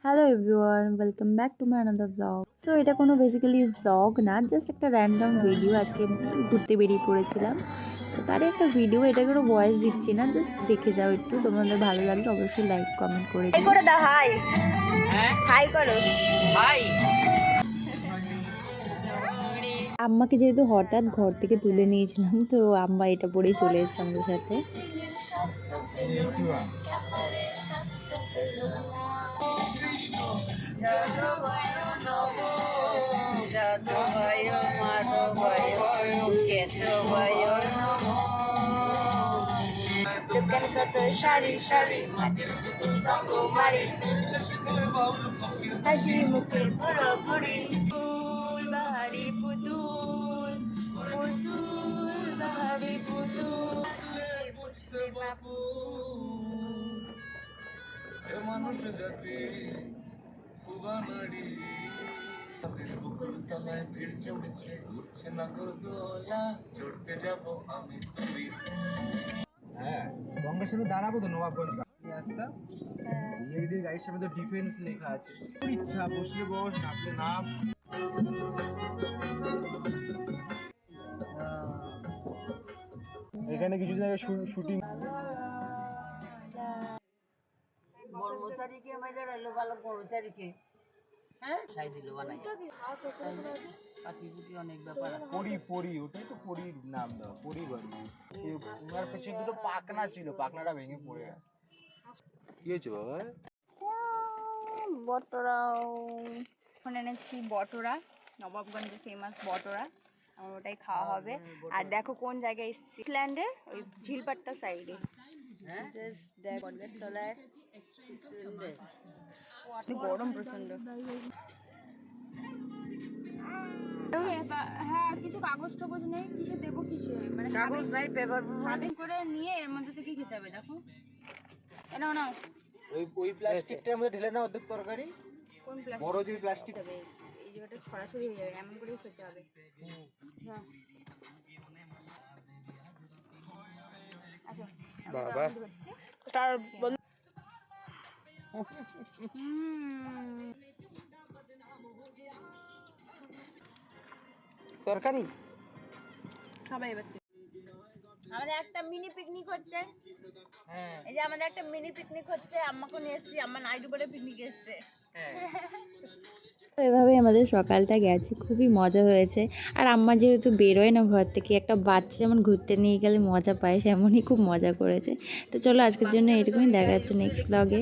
Hello everyone, welcome back to my another blog. So এটা কোনো basically blog না, just একটা র্যান্ডম ভিডিও। আজকে ঘুরতে বেরিয়ে পড়েছিলাম, তো তারই একটা ভিডিও। এটা কোনো ভয়েস দিচ্ছি না, জাস্ট দেখে যাও একটু। তোমাদের ভালো লাগলে অবশ্যই লাইক কমেন্ট করে দিও। করে দাও হাই। হাই করো হাই। আম্মাকে যেহেতু হঠাৎ ঘর থেকে তুলে নিয়েছিলাম, তো আম্মা এটা পরেই চলে এসেছে আমাদের সাথে। সারি সারি হাসি মুখে পুরো পুরি ফুল বাহারি পুতুল পুতুল বাহারি পুতুল বুঝতে বাবু এ মানুষ জাতি কুবানাড়ি তাদের বুকুর তলায় ভিড় জমেছে ঘুরছে নাগরদোলা চড়তে যাব আমি তুই। হ্যাঁ, গঙ্গাসাগরে দাঁড়াবো তো নবাবগঞ্জ রাস্তা। এই যে গাড়ির সামনে তো ডিফেন্স লেখা আছে। তোর ইচ্ছা, বসলে বস, নামলে নাম। এখানে কিছুদিন আগে শুটিং। বর্মচারীকে আমাদের এলো ভালো বর্মচারীকে হ্যাঁ সাই দিল বানাই পাখি অনেক ব্যাপার পরি ওটাই তো পরির নাম দাও, পরি বাড়ি। ওনার পেছনে দুটো পাখনা ছিল, পাখনাটা ভেঙে পড়ে গেছে। কি হয়েছে বাবা? বটরা এখন এনেছি বটরা, নবাবগঞ্জের ফেমাস বটরা। আমার ওটাই খাওয়া হবে। আর দেখো কোন জায়গায়, ইসল্যান্ডের ওই ঝিলপাট্টা সাইডে। তলায় গরম প্রচন্ড। হ্যাঁ, কিছু কাগজ টাগজ নেই, কিসে দেবো, কিসে মানে কাগজ নাই, পেপার করে নিয়ে এর মধ্যে থেকে খেতে হবে। দেখো এটা না, ওই প্লাস্টিকটার মধ্যে ঢেলে না অর্ধেক তরকারি। কোন প্লাস্টিক? বড় যে প্লাস্টিক হবে, এই জায়গাটা ছড়াছড়ি হয়ে যাবে, এমন করেই খেতে হবে। হ্যাঁ আচ্ছা বাবা তার তরকারি সবাই এবার আমাদের একটা মিনি পিকনিক হচ্ছে। হ্যাঁ, এই যে আমাদের একটা মিনি পিকনিক হচ্ছে। আম্মাকে নিয়ে এসেছি, আম্মা নাইডু বলে পিকনিক এসছে। তো এভাবেই আমাদের সকালটা গেছে, খুবই মজা হয়েছে। আর আম্মা যেহেতু বেরোয় না ঘর থেকে, একটা বাচ্চা যেমন ঘুরতে নিয়ে গেলে মজা পায়, সেমনই খুব মজা করেছে। তো চলো আজকের জন্য এটুকুই, দেখা যাচ্ছে নেক্সট ব্লগে।